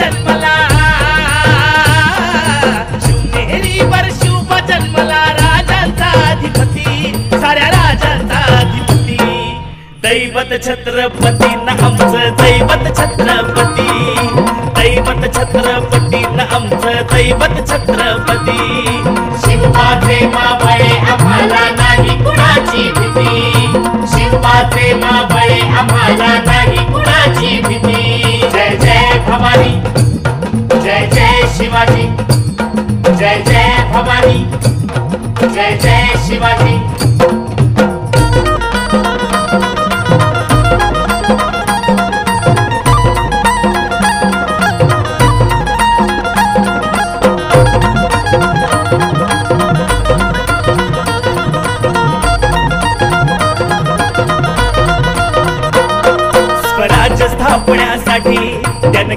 जन्मला शिवनेरीवर शुभ जन्मला राजांचा अधिपती साऱ्या राजांचा अधिपती दैवत छत्रपती न आमचं दैवत छत्रपती दैवत छत्रपती न आमचं दैवत छत्रपती शिवबाचे मावळे आम्हाला नाही कुणाची भीती शिवबाचे मावळे आम्हाला नाही कुणाची भीती जय जय भवानी जय जय शिवाजी जय जय भवानी जय जय शिवाजी स्वराज्य स्थापण्यासाठी त्यानं